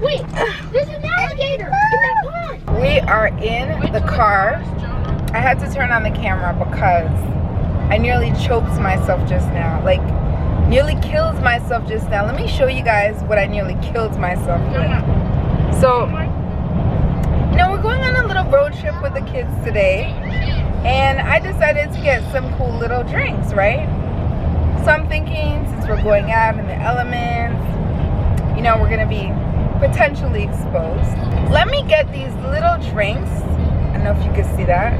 Wait, there's an alligator in that pond. We are in the car. I had to turn on the camera because I nearly choked myself just now. Like, nearly killed myself just now. Let me show you guys what I nearly killed myself with. So, you know, we're going on a little road trip with the kids today. And I decided to get some cool little drinks, right? So I'm thinking, since we're going out in the elements, you know, we're gonna be potentially exposed. Let me get these little drinks. I don't know if you can see that.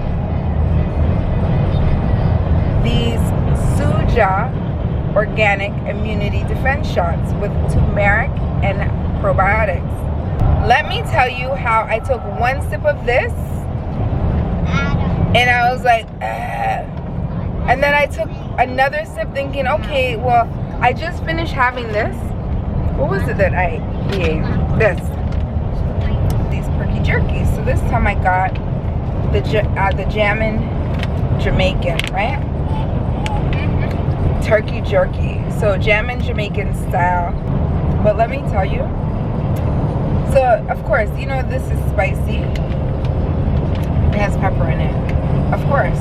These Suja organic immunity defense shots with turmeric and probiotics. Let me tell you how I took one sip of this and I was like, and then I took another sip thinking, okay, well, I just finished having this. What was it that I ate? This. These perky jerkies. So this time I got the Jammin' Jamaican, right? Turkey jerky. So Jammin' Jamaican style. But let me tell you. So, of course, you know this is spicy. It has pepper in it. Of course.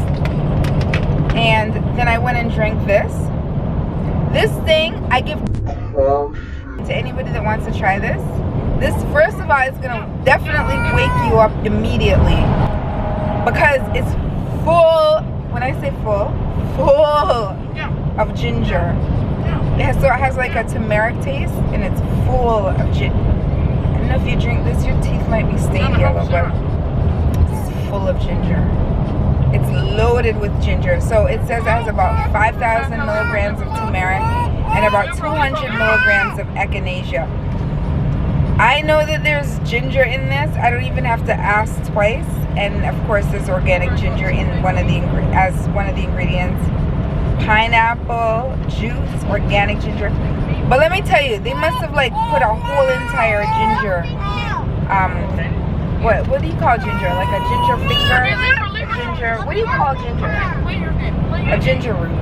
And then I went and drank this. This thing, I give to anybody that wants to try this. This, first of all, is going to definitely wake you up immediately. Because it's full, when I say full of ginger. So it has like a turmeric taste, and it's full of ginger. I don't know if you drink this, your teeth might be stained yellow, but it's full of ginger. It's loaded with ginger. So it says it has about 5,000 milligrams of turmeric and about 200 milligrams of echinacea. I know that there's ginger in this. I don't even have to ask twice. And of course, there's organic ginger in one of the ingredients. Pineapple juice, organic ginger. But let me tell you, they must have like put a whole entire ginger. What do you call ginger? Like a ginger finger? A ginger. What do you call ginger? A ginger root.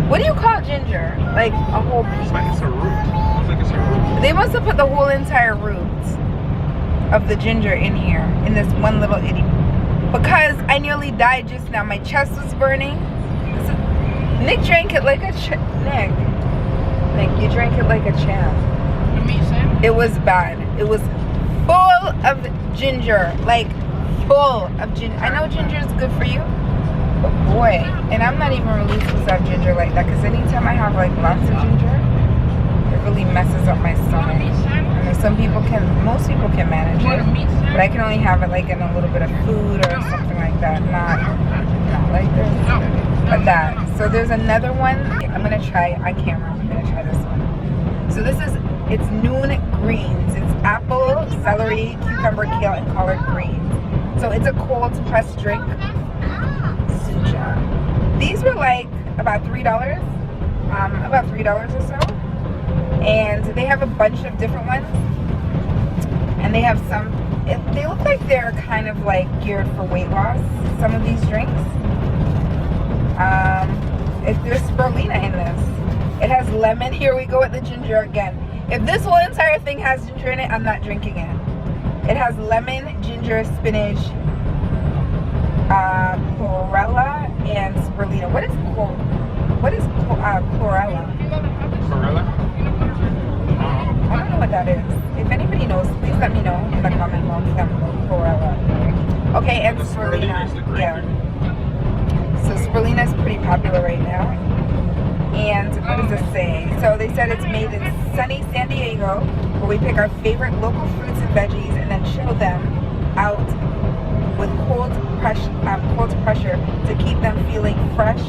What do you call ginger? Like a whole piece. It's like it's a root. It's like it's a root. They must have put the whole entire root of the ginger in here, in this one little itty. Because I nearly died just now. My chest was burning. Nick drank it like a Nick, you drank it like a champ. It was bad. It was full of ginger. Like, full of ginger. I know ginger is good for you. But boy, and I'm not even really supposed to have ginger like that, because anytime I have like lots of ginger, it really messes up my stomach. I know some people can, most people can manage it, but I can only have it like in a little bit of food or something like that, not like this, but that. So there's another one, I'm gonna try on camera, I'm gonna try this one. So this is, it's noon greens. It's apple, celery, cucumber, kale, and collard greens. So it's a cold pressed drink. Suja. These were like about $3, about $3 or so. And they have a bunch of different ones. And they have some, they look like they're kind of like geared for weight loss, some of these drinks. There's spirulina in this. It has lemon. Here we go with the ginger again. If this whole entire thing has ginger in it, I'm not drinking it. It has lemon, ginger, spinach, chlorella, and spirulina. What is chlorella? Chlorella? I don't know what that is. If anybody knows, please let me know in the comment box down below. Chlorella. Okay, and spirulina. Yeah. So spirulina is pretty popular right now. And what does it say? So they said it's made in sunny San Diego, where we pick our favorite local fruits and veggies and then chill them out with cold pressure to keep them feeling fresh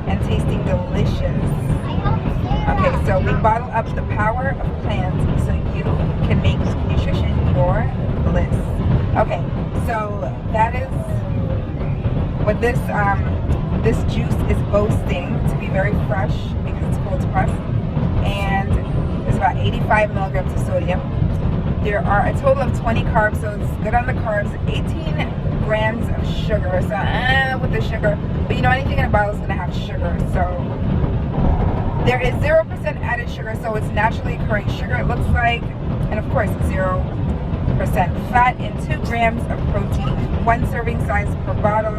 and tasting delicious. Okay, so we bottle up the power of plants so you can make nutrition your bliss. Okay, so that is what this this juice is boasting to be very fresh because it's cold pressed, and there's about 85 milligrams of sodium. There are a total of 20 carbs, so it's good on the carbs. 18 grams of sugar, so with the sugar, but you know anything in a bottle is going to have sugar, so there is 0% added sugar, so it's naturally occurring sugar, it looks like, and of course 0 15% fat and 2 grams of protein. 1 serving size per bottle.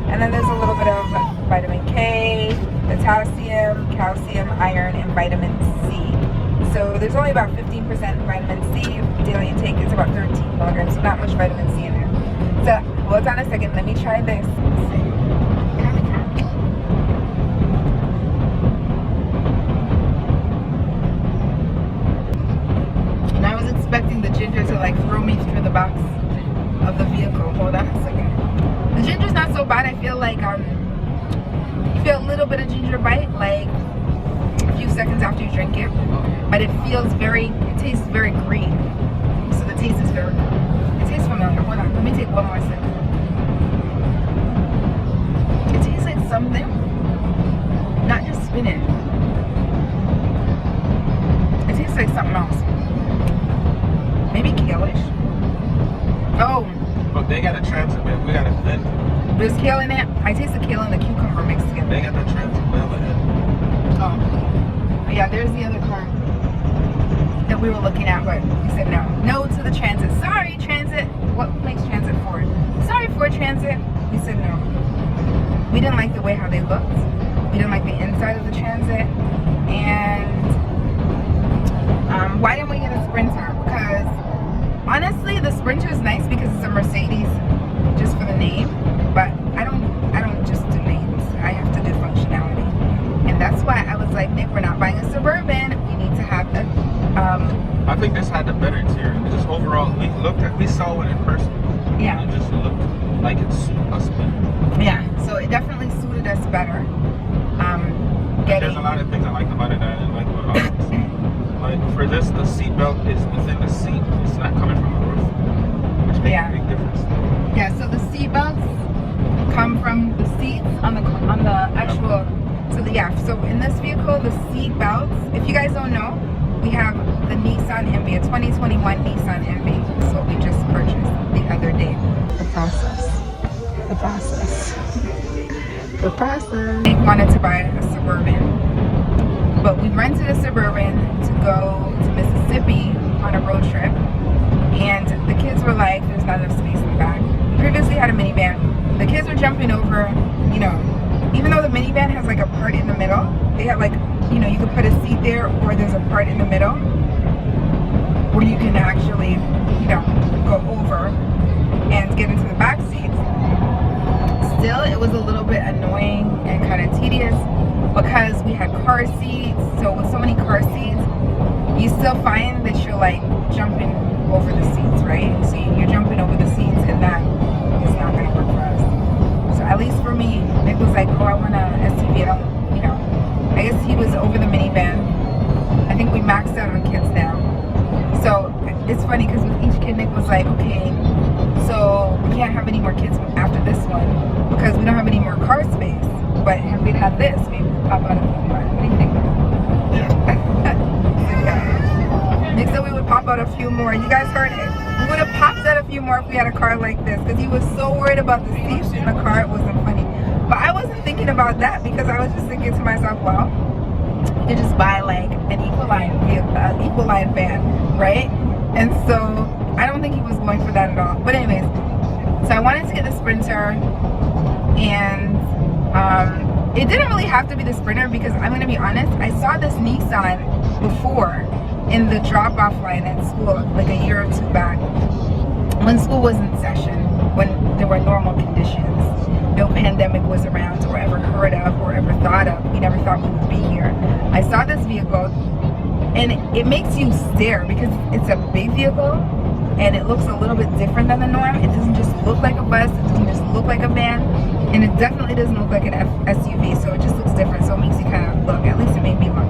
And then there's a little bit of vitamin K, potassium, calcium, iron, and vitamin C. So there's only about 15% vitamin C. Daily intake is about 13 milligrams, so not much vitamin C in there. So hold on a second, let me try this. And I was expecting the ginger to like throw me through the box of the vehicle. Hold on a second. The ginger's not so bad. I feel like you feel a little bit of ginger bite like a few seconds after you drink it, but it tastes very green. So the taste is it tastes familiar. Hold on, let me take one more sip. It tastes like something, not just spinach. It tastes like something else. Maybe kale-ish. Oh. But they got a transit, man. We got a blend. There's kale in it. I taste the kale and the cucumber mixed together. They got the transit, man. Oh. Yeah, there's the other car that we were looking at, but we said no. No to the transit. Sorry, transit. What makes transit Ford? Sorry, Ford Transit. We said no. We didn't like the way how they looked. We didn't like the inside of the transit. And why didn't we get a Sprinter? Because honestly, the Sprinter is nice because it's a Mercedes, just for the name. But I don't just do names. I have to do functionality, and that's why I was like, Nick, we're not buying a Suburban. We need to have a. I think this had the better interior. Just overall, we saw it in person. Yeah. It just looked like it's a Sprinter. Yeah. So it definitely suited us better. There's a lot of things I liked about it that I didn't like about others. Like for this, the seat belt is within the seat. It's not coming from the roof, which makes a big difference. Yeah. So the seat belts come from the seats on the actual. So in this vehicle, the seat belts. If you guys don't know, we have the Nissan NV, a 2021 Nissan NV. That's what we just purchased the other day. The process. Nick wanted to buy a Suburban, but we rented a Suburban to go to Mississippi on a road trip, and the kids were like, there's not enough space in the back. We previously had a minivan. The kids were jumping over, even though the minivan has like a part in the middle, they have like, you could put a seat there, or there's a part in the middle where you can actually, go over and get into the back seats. Still, it was a little bit annoying and kind of tedious because we had car seats. So with so many car seats, you still find that you're like jumping over the seats, right? So you're jumping over the seats, and that is not going to work for us. So at least for me, Nick was like, oh, I want an SUV. I guess he was over the minivan. I think we maxed out on kids now. So it's funny because with each kid, Nick was like, okay, so we can't have any more kids after this one because we don't have any more car space. But if we'd had this, maybe we'd pop out a few more. What do you think? Yeah. Nick said we would pop out a few more. You guys heard it. We would have popped out a few more if we had a car like this because he was so worried about the seats in the car. It wasn't funny. But I wasn't thinking about that because I was just thinking to myself, well, you could just buy like an Equaline van, right? And so I don't think he was going for that at all. But anyways, so I wanted to get the Sprinter, and it didn't really have to be the Sprinter because I'm going to be honest, I saw this Nissan before in the drop-off line at school like a year or two back when school was in session, when there were normal conditions. No pandemic was around or ever heard of or ever thought of. We never thought we would be here. I saw this vehicle, and it makes you stare because it's a big vehicle and it looks a little bit different than the norm. It doesn't just look like a bus, it doesn't just look like a van, and it definitely doesn't look like an SUV, so it just looks different. So it makes you kind of look, at least it made me look.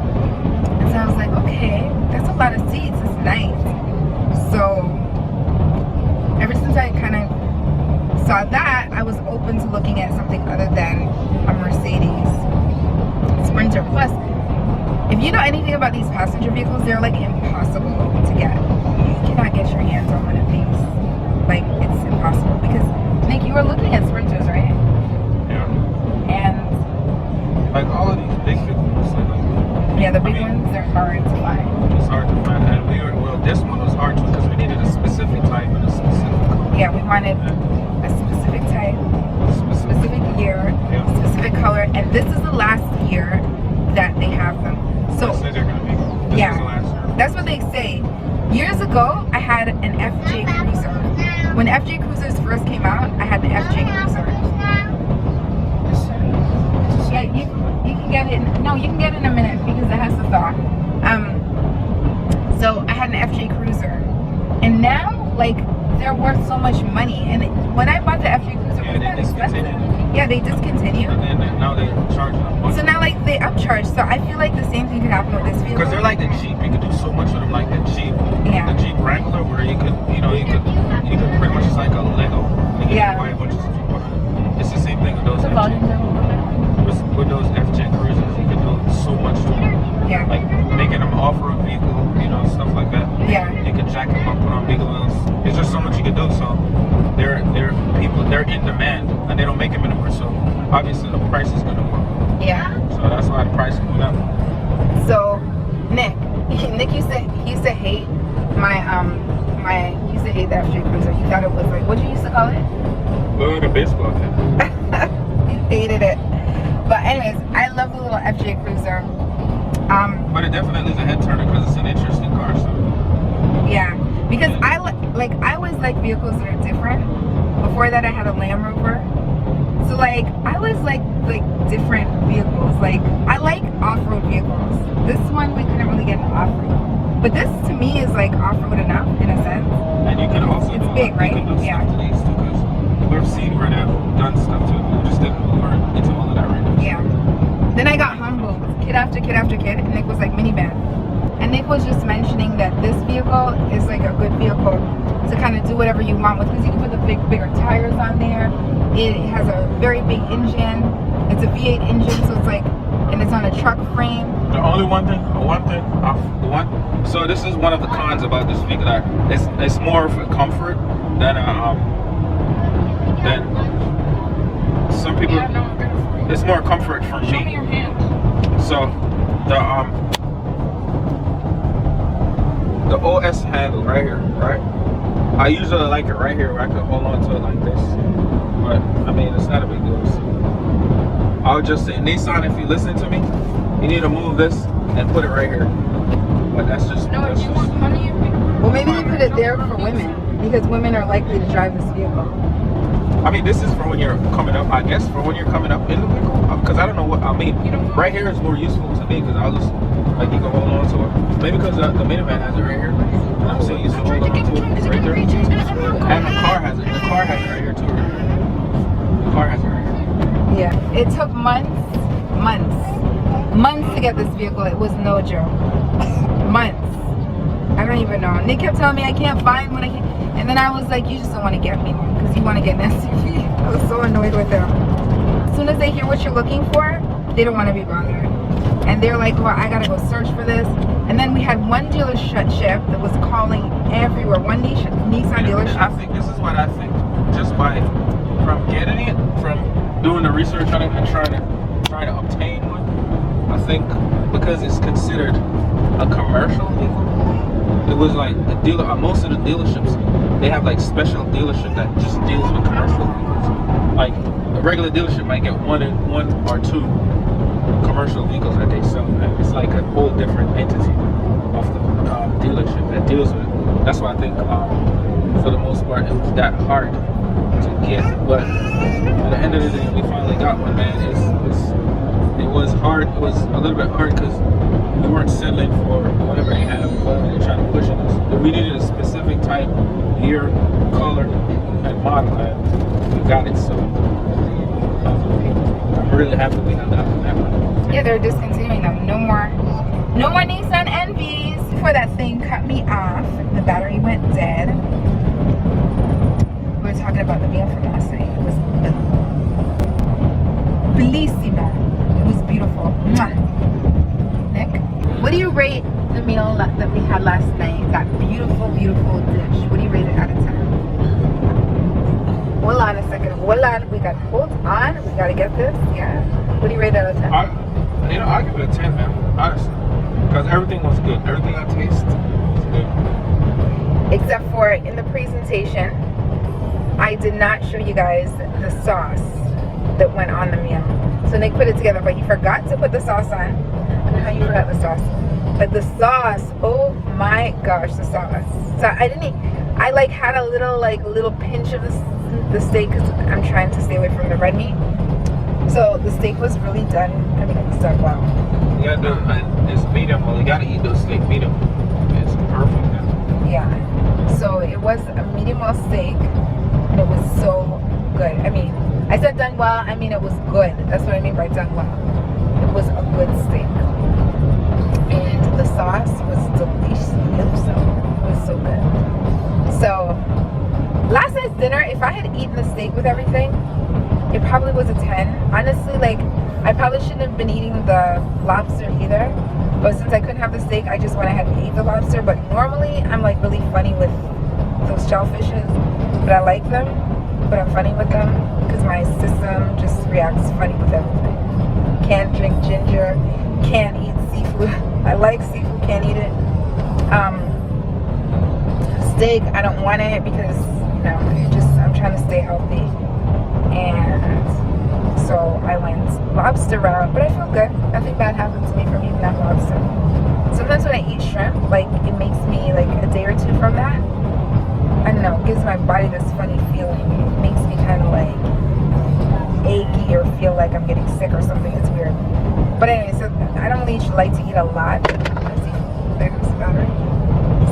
And so I was like, okay, that's a lot of seats, it's nice. So ever since I kind of saw that, I was open to looking at something other than a Mercedes Sprinter. Plus, if you know anything about these passenger vehicles, they're like impossible to get. You cannot get your hands on one of these. Like, it's impossible. Because, Nick, you were looking at Sprinters, right? Yeah. And like all of these big vehicles, yeah, the big ones, they're hard to find. It's hard to find. And this one was hard too because we needed a specific wanted a specific type, specific year, specific color, and this is the last year that they have them. So yeah, that's what they say. Years ago, I had an FJ Cruiser. When FJ Cruisers first came out, I had an FJ Cruiser. Yeah, you can get it. No, you can get it in a minute because it has to thaw. So I had an FJ Cruiser, and now like they're worth so much money. And when I bought the FJ Cruiser, it was not expensive. Yeah, they discontinued. And then now they're charging a bunch. So now like they upcharge. So I feel like the same thing could happen with this vehicle. Because they're like the Jeep. You could do so much with them, like the Jeep. Yeah. The Jeep Wrangler, where you could pretty much it's like a Lego. You Yeah. buy a bunch of stuff. It's the same thing with those with those FJ Cruisers. You could do so much to them. Yeah. Like making them off-road vehicle, stuff like that. Yeah. You could jack them up, put on bigger wheels. There's just so much you could do. So they're in demand, and they don't make them anymore. So obviously the price is gonna go up. Yeah. So that's why the price went up. So Nick used to hate he used to hate the FJ Cruiser. He thought it was like, what did you used to call it? Oh, the baseball thing. He hated it. But anyways, I love the little FJ Cruiser. But it definitely is a head turner because it's an interesting car. So yeah, because I always like vehicles that are different. Before that, I had a Land Rover. So like I always like different vehicles. Like I like off-road vehicles. This one we couldn't really get an off-road, but this to me is like off-road enough in a sense. and you can also It's big, right? You can do Yeah. stuff to these too because we've seen where they've done stuff to it. We just didn't learn into all of that right now. Yeah. Then I got humbled, kid after kid after kid, and Nick was like minivan. And Nick was just mentioning that this vehicle is like a good vehicle to kind of do whatever you want with, because you can put the bigger tires on there. It has a very big engine. It's a V8 engine, so it's like, and it's on a truck frame. The only so this is one of the cons about this vehicle. That it's more of a comfort than some people. It's more comfort for me. Show me your hand. So the OS handle right here, right? I usually like it right here where I can hold on to it like this. But I mean, it's not a big deal. So I would just say, Nissan, if you listen to me, you need to move this and put it right here. But that's just No, if you want money, Well, maybe they put it there for women, because women are likely to drive this vehicle. I mean, this is for when you're coming up, I guess, for when you're coming up in the vehicle. Because I don't know what, I mean, right here is more useful to me because I'll just, like, you can hold on to it. Maybe because the minivan has it right here. And I'm so used to holding on to it right there. And the car has it. The car has it right here too. The car has it right here. Yeah. It took months to get this vehicle. It was no joke. Months. I don't even know. Nick kept telling me I can't find one. And then I was like, you just don't want to get me one because you want to get an SUV. I was so annoyed with them. As soon as they hear what you're looking for, they don't want to be bothered. And they're like, well, I gotta go search for this. And then we had one dealership that was calling everywhere. One Nissan dealership. I think this is what I think. Just from getting it, from doing the research on it and trying to obtain one, I think because it's considered a commercial vehicle, it was like a dealer. Most of the dealerships, they have like special dealership that just deals with commercial vehicles. Like a regular dealership might get one or two commercial vehicles that they sell. And it's like a whole different entity of the dealership that deals with it. That's why I think for the most part it was that hard to get. But at the end of the day, we finally got one, man. It was hard. It was a little bit hard because we weren't settling for whatever they have, whatever they're trying to push on us. We needed a specific type, year, color, and model, and we got it. So I'm really happy we got that one. Yeah, they're discontinuing them. No more Nissan NVs. Before that thing cut me off, the battery went dead. We were talking about the meal from last night. It was bellissimo. It was beautiful. Mwah. Nick, what do you rate the meal that we had last night? That beautiful, beautiful dish. What do you rate it out of 10? Hold on a second. Hold on. Hold on. We gotta get this. Yeah. What do you rate it out of 10? I'll give it a 10, man. Honestly, because everything was good. Everything I tasted was good. Except for in the presentation, I did not show you guys the sauce that went on the meal. So Nick put it together, but he forgot to put the sauce on. I don't know how you forgot the sauce. But the sauce, oh my gosh, the sauce. So I like had a little pinch of the steak because I'm trying to stay away from the red meat. So the steak was really done. I mean, it's done well. You gotta do it's medium. Well, you gotta eat the steak medium. It's perfect. Yeah. So it was a medium well steak. And it was so good. I mean, I said done well. I mean, it was good. That's what I mean by done well. It was a good steak. And the sauce was delicious. It was so good. So last night's dinner, if I had eaten the steak with everything, it probably was a 10. Honestly, like, I probably shouldn't have been eating the lobster either. But since I couldn't have the steak, I just went ahead and ate the lobster. But normally, I'm like really funny with those shellfishes. But I like them. But I'm funny with them because my system just reacts funny with everything. Can't drink ginger. Can't eat seafood. I like seafood, can't eat it. Steak, I don't want it because, you know, I'm trying to stay healthy. And so I went lobster route, but I feel good. Nothing bad happened to me from eating that lobster. Sometimes when I eat shrimp, like, it makes me like a day or two from that. I don't know, it gives my body this funny feeling. It makes me kind of like achy or feel like I'm getting sick or something. It's weird. But anyway, so I don't really like to eat a lot. There goes the battery.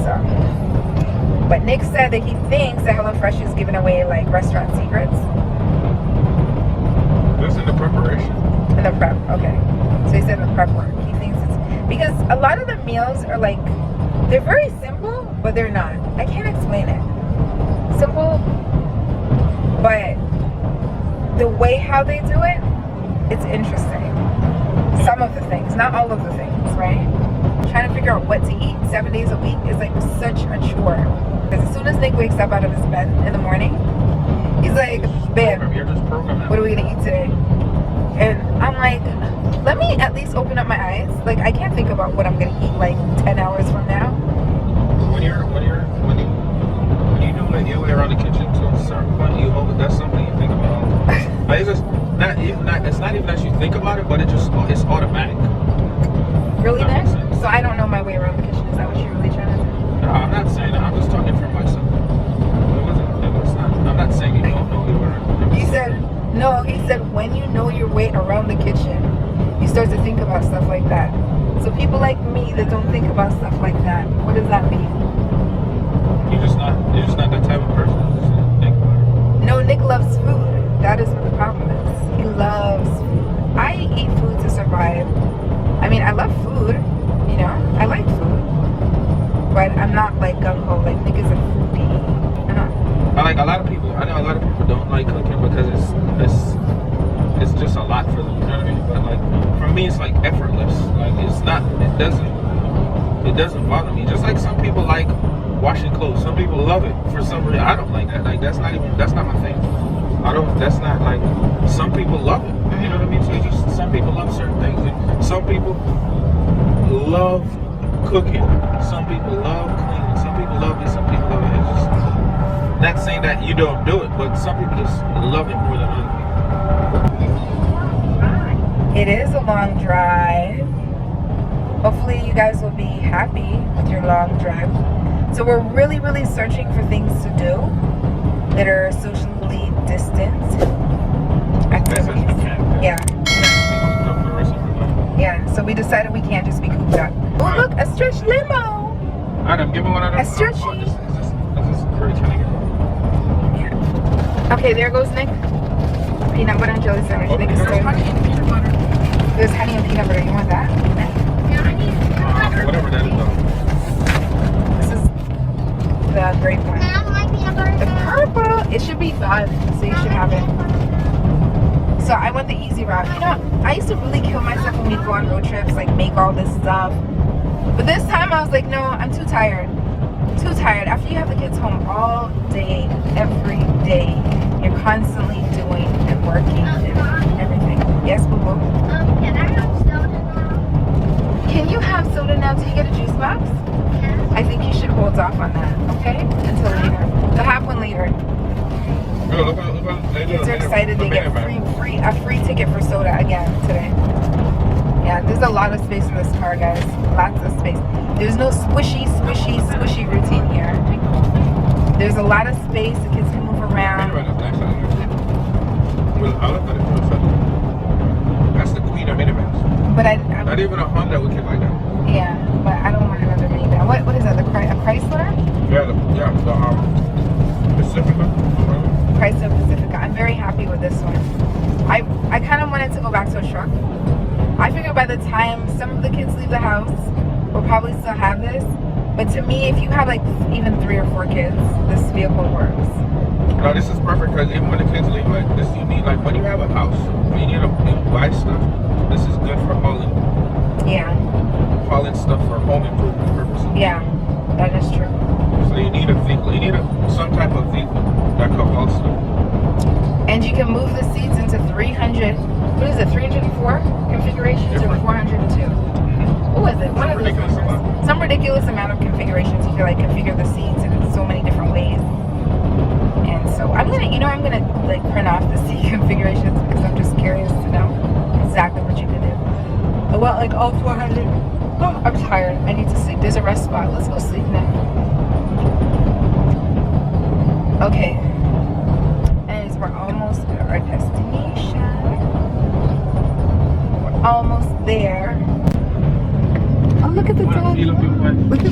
So, but Nick said that he thinks that HelloFresh is giving away like restaurant secrets. This in the preparation. In the prep, okay. So he said in the prep work. He thinks it's because a lot of the meals are like they're very simple, but they're not. I can't explain it. Simple, but the way how they do it, it's interesting. Some of the things, not all of the things, right? Trying to figure out what to eat 7 days a week is like such a chore. Because as soon as Nick wakes up out of his bed in the morning, he's like, babe, what are we gonna eat today? And I'm like, let me at least open up my eyes. Like, I can't think about what I'm gonna eat like 10 hours from now. When you do like your way around the kitchen to a certain point, that's something you think about. Like, it's not even that you think about it, but it's automatic. Really, Nick? So I don't know my way around the kitchen. Is that what you're really trying to do? No, I'm not saying that. I'm just talking for myself. I'm not saying you don't know your way around. He said when you know your way around the kitchen, you start to think about stuff like that. So people like me that don't think about stuff like that, what does that mean? You're just not that type of person. Just think about it. No, Nick loves food. That is what the problem is. He loves food. I eat food to survive. I mean, I love food, you know, I like food, but I'm not like gung-ho, like Nick is a foodie. I know a lot of people don't like cooking because it's just a lot for them, you know what I mean? But like, for me, it's like effortless. Like, it doesn't bother me. Just like some people like washing clothes. Some people love it for some reason. I don't like that. Like, that's not my thing. That's not like, some people love it. You know what I mean? So some people love certain things. And some people love cooking. Some people love cleaning. Some people love it. Some people love it. It's just not saying that you don't do it, but some people just love it more than other people. It is a long drive. Hopefully you guys will be happy with your long drive. So we're really, really searching for things to do that are socially distanced activities. Yeah. Yeah, so we decided we can't just be cooped up. Oh, look, a stretch limo. Adam, give me one of those. A stretchy. Is this pretty trying to get? Yeah. Okay, there goes Nick. Peanut butter and jelly sandwich. Nick is There's honey and peanut butter. There's honey and peanut butter. You want that? Yeah, I need peanut butter. Whatever that is though. This is the grape one. I don't like peanut butter. The purple, it should be fun, so you should have it. So I went the easy route. You know, I used to really kill myself when we'd go on road trips, like make all this stuff. But this time I was like, no, I'm too tired. Too tired. After you have the kids home all day, every day, you're constantly doing and working and everything. Yes, boo boo? Can I have soda now? Can you have soda now till you get a juice box? Yeah. I think you should hold off on that, okay? Until later. You'll have one later. Kids are excited they get a free ticket for soda again today. Yeah, there's a lot of space in this car, guys. Lots of space. There's no squishy routine here. There's a lot of space. The kids can move around. That's the queen of minivans. But not even a Honda would get like that. Yeah, but I don't want another minivan. What is that? A Chrysler? Yeah, the Pacifica. Chrysler Pacifica. I'm very happy with this one. I kind of wanted to go back to a truck. I figure by the time some of the kids leave the house, we'll probably still have this. But to me, if you have like even 3 or 4 kids, this vehicle works. No, this is perfect because even when the kids leave, like this, you need like when you have a house, when you need to buy stuff. This is good for hauling. Yeah. Hauling stuff for home improvement purposes. Yeah, that is true. So you need a vehicle. You need some type of vehicle that can haul stuff. And you can move the seats into 300. What is it? 304 configurations or 402? What was it? One of those numbers. Some ridiculous amount of configurations. You can like configure the seats in so many different ways. And so I'm gonna like print off the seat configurations because I'm just curious to know exactly what you can do. I want like all 400. Oh, I'm tired. I need to sleep. There's a rest spot. Let's go sleep now. Okay. And we're almost at our destination. We're almost there. Oh, look at the dog. Look at the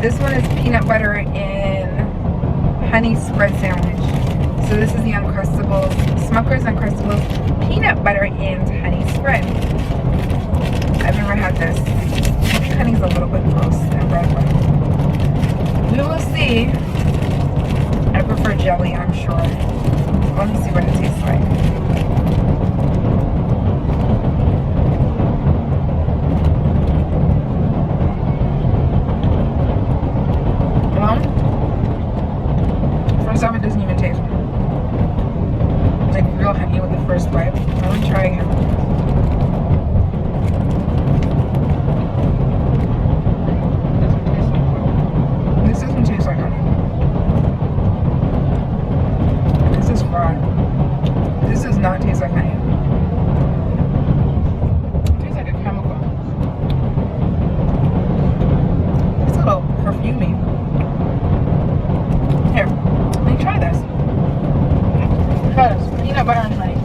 This one is peanut butter and honey spread sandwich. So this is the Uncrustables, Smucker's Uncrustables peanut butter and honey spread. I've never had this. I think honey's a little bit gross than red one. We will see. I prefer jelly, I'm sure. Let me see what it tastes like. Some it doesn't even taste like real honey with the first bite. I want to try again. This doesn't taste like honey. This is fraud. This does not taste like honey. It tastes like a chemical. It's a little perfumey. Here. Try this. Peanut butter and honey.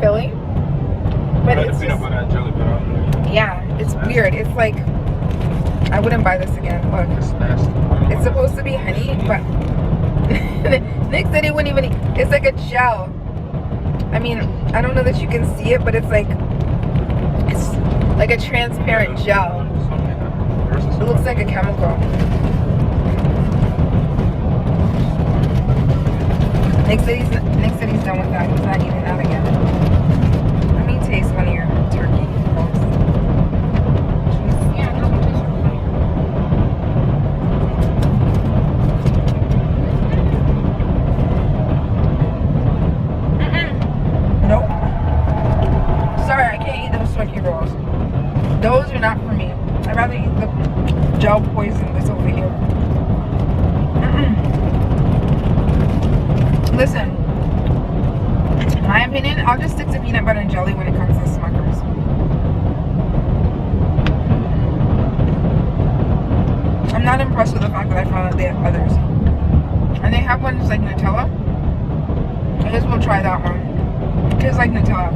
filling. But it's peanut just, butter and jelly, but I don't know. yeah, it's weird. It's like, I wouldn't buy this again. Look, It's nasty. it's supposed to be honey, but Nick said he wouldn't even eat. It's like a gel. I mean, I don't know that you can see it, but it's like a transparent gel. It looks like a chemical. Nick said he's done with that. He's not eating that again. Let me taste one of your turkey rolls. Yeah, no, it tastes really Nope. Sorry, I can't eat those turkey rolls. Those are not for me. I'd rather eat the gel poison that's over here. Listen, in my opinion, I'll just stick to peanut butter and jelly when it comes to Smuckers. I'm not impressed with the fact that I found that they have others. And they have one that's like Nutella. I guess we'll try that one. It tastes like Nutella.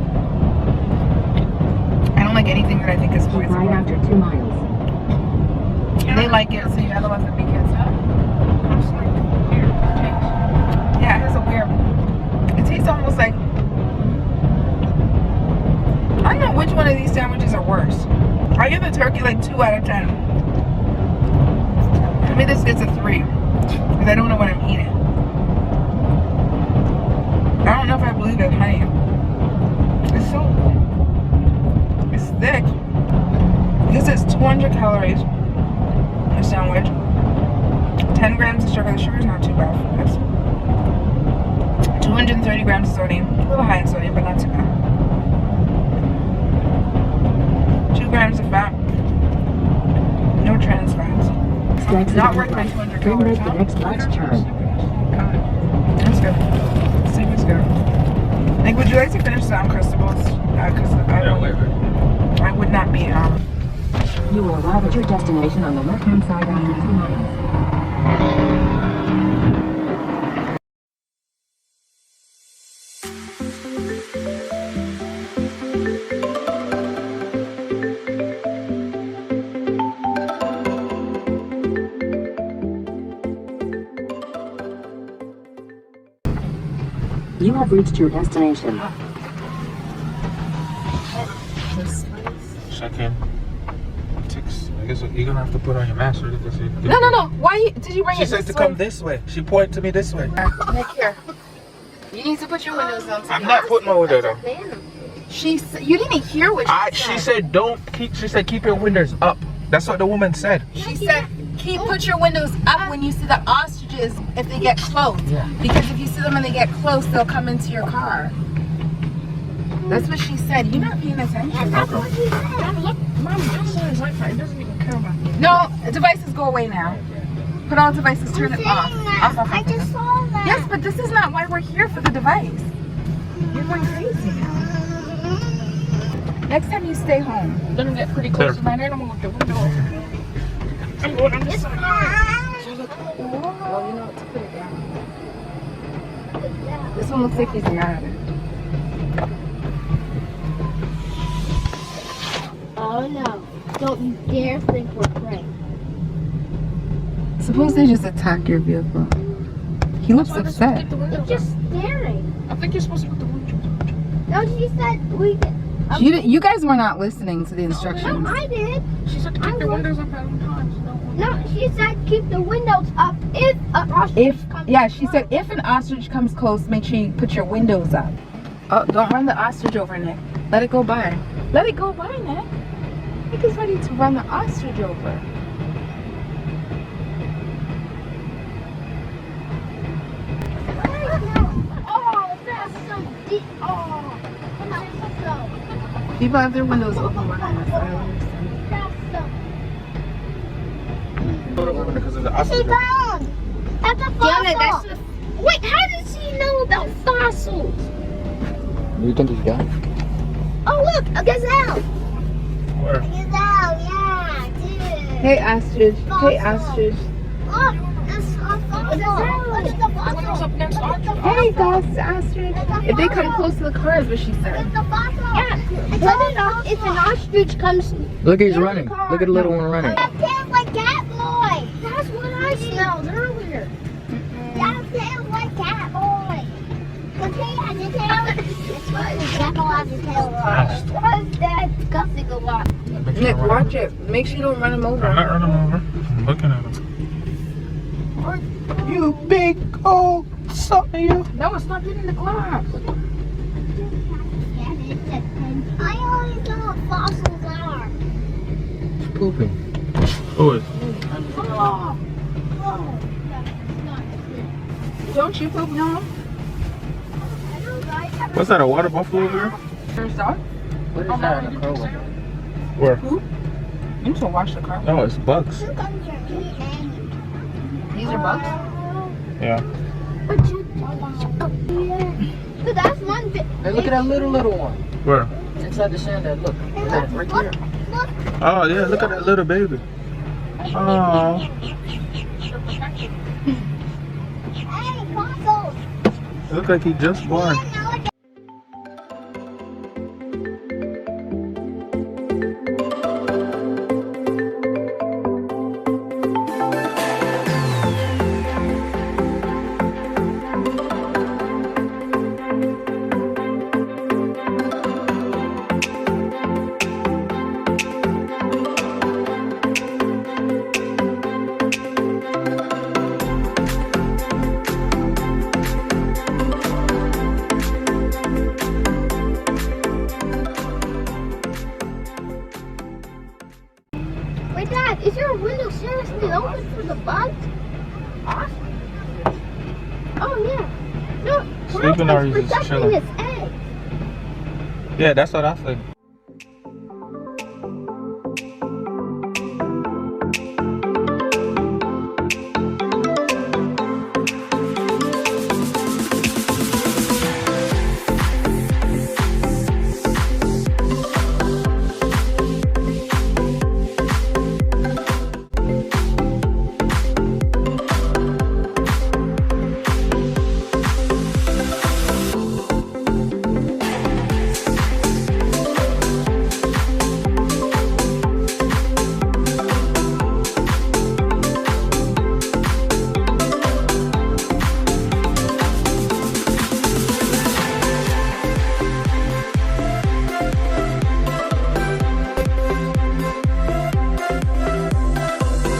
I don't like anything that I think is poison. Right after 2 miles. They like it, so you gotta let them be kids. It's like weird taste. Yeah, it has a weird. It tastes almost like. I don't know which one of these sandwiches are worse. I give the turkey like 2 out of 10. Maybe this gets a 3 because I don't know what I'm eating. I don't know if I believe it, honey. It's thick. This is 200 calories. A sandwich. 10 grams of sugar. The sugar's not too bad for this. 230 grams of sodium. A little high in sodium, but not too bad. 2 grams of fat. No trans fats. Not worth my 200 Turn calories. right the next left turn. That's good. Steak is good. Nick, would you like to finish the Uncrustables? Because I would not be. You will arrive at your destination on the left-hand side after 2 miles. You have reached your destination. Check in. I guess you're gonna have to put on your mask. Or No. Why did you bring She it said this to way? come this way. She pointed to me this way. Nick, here. You need to put your windows down. I'm not putting my window down. You didn't hear what She said don't keep. She said keep your windows up. That's what the woman said. She said, put your windows up when you see the ostriches if they get close. Yeah. Because if you see them when they get close, they'll come into your car. That's what she said. You're not paying attention. That's what he said. Look, Mom, just saw his Wi-Fi. It doesn't even care about you. No, devices go away now. Put all devices, turn it off. Off. I just saw that. Yes, but this is not why we're here for the device. You're going crazy now. Next time you stay home. You're gonna get pretty close to my animal with the window open. I'm going on this side. Well, you know what, to put it down. This one looks like he's mad. Oh no. Don't you dare think we're praying. Suppose they just attack your vehicle. He looks upset. It's just staring. I think you're supposed to put the windows. No, she said we. You guys were not listening to the instructions. No, I did. She said to keep your windows up at all times. No, she said keep the windows up if an ostrich comes She close. said if an ostrich comes close, make sure you put your windows up. Oh, don't run the ostrich over, Nick. Let it go by. Let it go by, Nick. Nick is ready to run the ostrich over. Oh, that's so deep. Oh, that's so. People have their windows open behind us. I don't understand. That's so. Because of the She ostrich. found. That's a fossil. Wait, how does she know about fossils? You think he's got? Oh, look, a gazelle. Where? A gazelle, yeah, dude. Hey, ostrich. Hey, ostrich. Look, it's a fossil. A Hey, Gus, Astrid. If they come close to the car, is what she said. Yeah. If an ostrich comes. Look, he's running. Look at the little one running. That tastes like cat boy. That's what I smelled earlier. That tastes like cat boy. The tail has a tail. It's fine. The cat boy has a tail. What's that disgusting a lot? Nick, watch it. Make sure you don't run him over. I'm not running over. I'm looking at him. You big old son of you. No, it's not getting in the glass. I always know what fossils are. Pooping. Who is? Don't you poop, no? What's that, a water buffalo over there? There's dog? What is that in the car window? Where? You need to wash the car. No, it's bugs. These are bugs? Yeah. But that's one bit. Hey, look at that little one. Where? Inside the sand there, look. Look at it, right there. Look. Oh, yeah, look at that little baby. Oh. Hey, fossils. It looks like he just born. Wait, Dad, is your window seriously open for the bugs? Awesome. Oh, yeah. No, Sleeping or Papa's he's just protecting chilling? his egg. Yeah, that's what I think.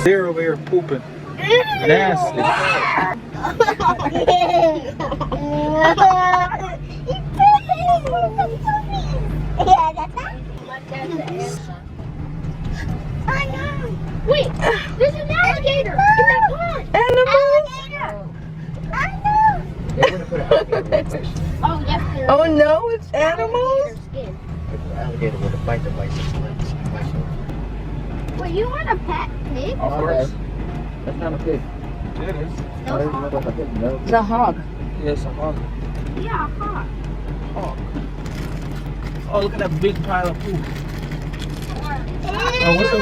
They're over here pooping. Nasty. Wait, there's an alligator in that pond. Animals? Alligator. They're gonna put an alligator in the fish. Oh, yes, there Oh is. no, it's animals? Skin. If an alligator were to bite the license plates. Wait, you want a pet pig? Of course. That's not a pig. It is. No, it doesn't look like a pig. No. It's a hog. Yeah, it's a hog. Yeah, huh? Hog. Oh, look at that big pile of poop. Oh, what's the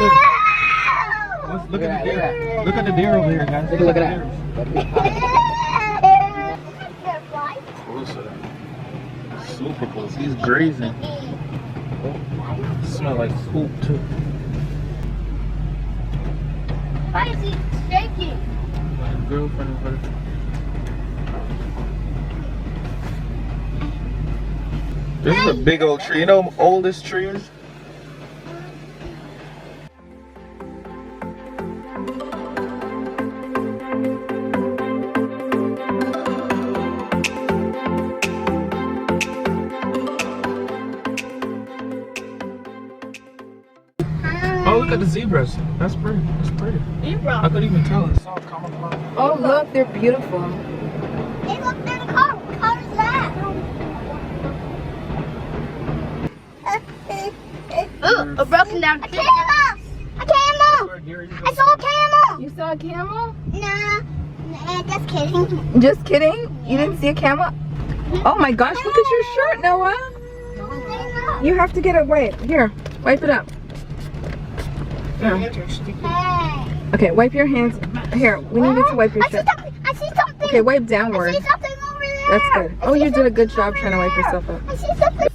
look at the deer. Look at the deer over here, guys. Take a look at that. That big pile. Closer. Super close. He's grazing. Smell like poop too. Why is he shaking? My girlfriend over there. This is a big old tree. You know how old this tree is? Oh, look at the zebras. That's pretty. That's pretty. Zebra. I couldn't even tell. It's all camouflage. Oh look, they're beautiful. Hey, look, there's a car. What car is that? Ooh, a broken down tree. A camel! A camel! I saw a camel! You saw a camel? Nah, just kidding. Just kidding? You didn't see a camel? Oh my gosh, look at your shirt, Noah. You have to get it wet. Here, wipe it up. Here. Hey. Okay, wipe your hands. Here, we need you to wipe your shirt. I see something Okay, wipe I downward. see something over there. That's good. Oh, you did a good job trying to wipe yourself up. I see something.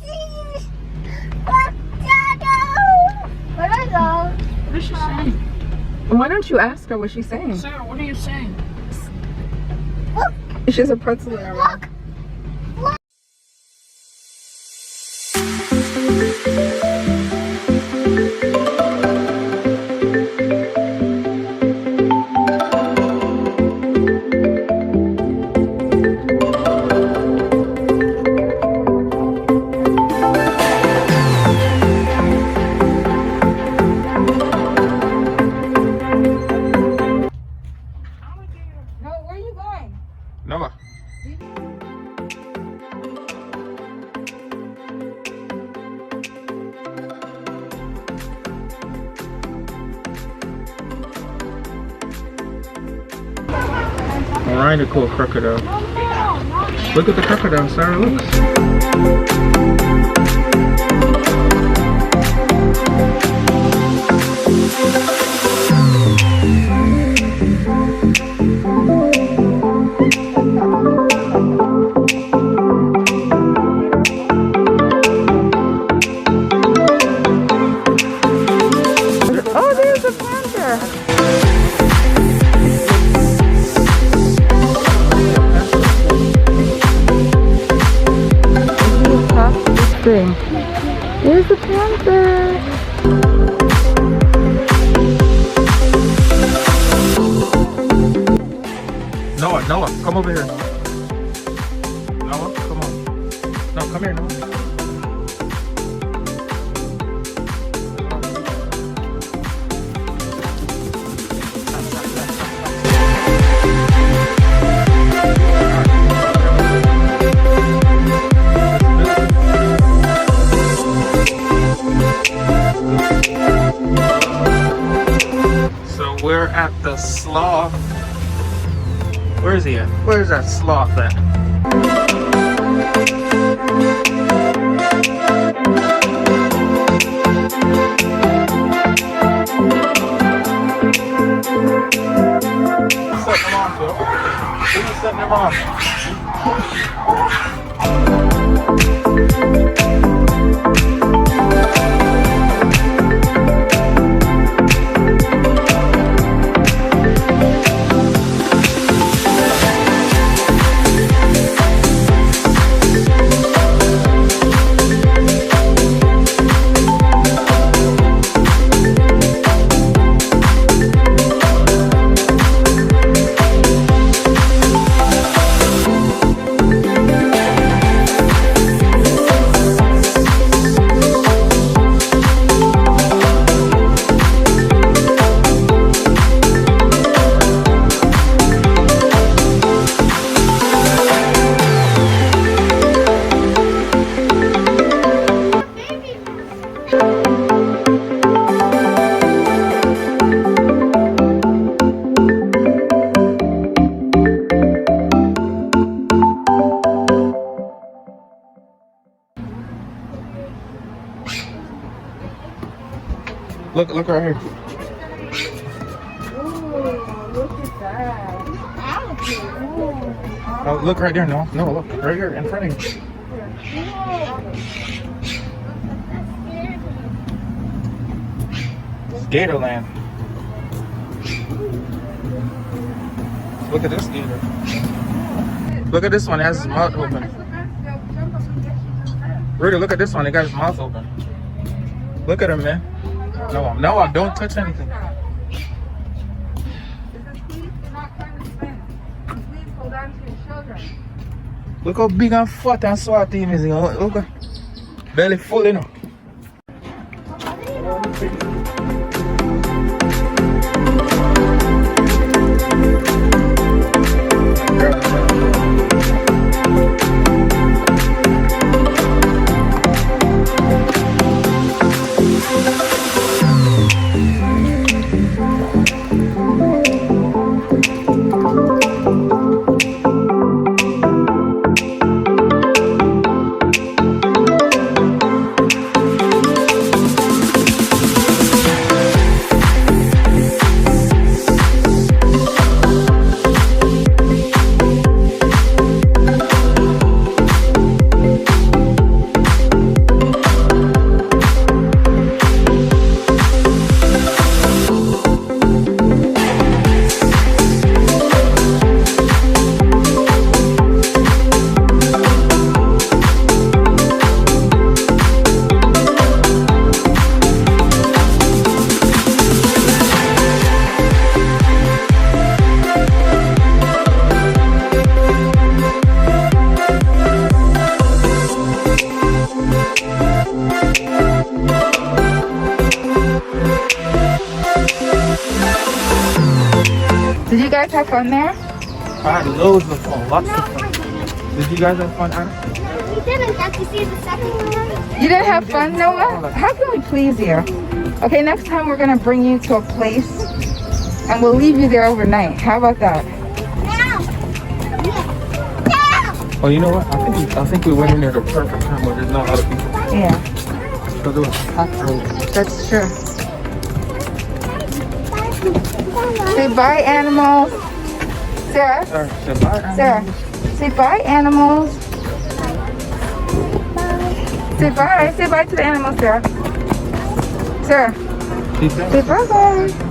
Where'd I go? What is she saying? Why don't you ask her what she's saying? Sarah, what are you saying? Look, She has a pretzel in her mouth. look. No, where are you going? Noah. Alright, a cool crocodile. Look at the crocodile, Sarah, look. Oh, there's a panther. Thing. There's the panther. Noah, come over here. Noah, come on. No, come here, Noah. So we're at the sloth. Where is he at? Where's that sloth at? Set them off, Phil. Who's setting them off? Look right here. Oh, look right there. No, look right here in front of you. It's Gatorland. Look at this gator. Look at this one. It has his mouth open. Rudy, look at this one. It got his mouth open. Look at him, man. No, don't touch anything. Look how big and fat and swart he is. Look at belly full, you know. guys have fun there? I had loads of fun, lots of fun. Did you guys have fun, Anna? We didn't get to see the second one. You didn't have fun, Noah? How can we please you? Okay, next time we're gonna bring you to a place and we'll leave you there overnight. How about that? Oh, you know what? I think we went in there at the perfect time where there's not a lot of people. Yeah, Because it was packed early. that's true. Say bye, animals. Sarah, Say bye. Sarah, say bye, animals. Say bye. Say bye to the animals, Sarah. Sarah, She said- say bye-bye.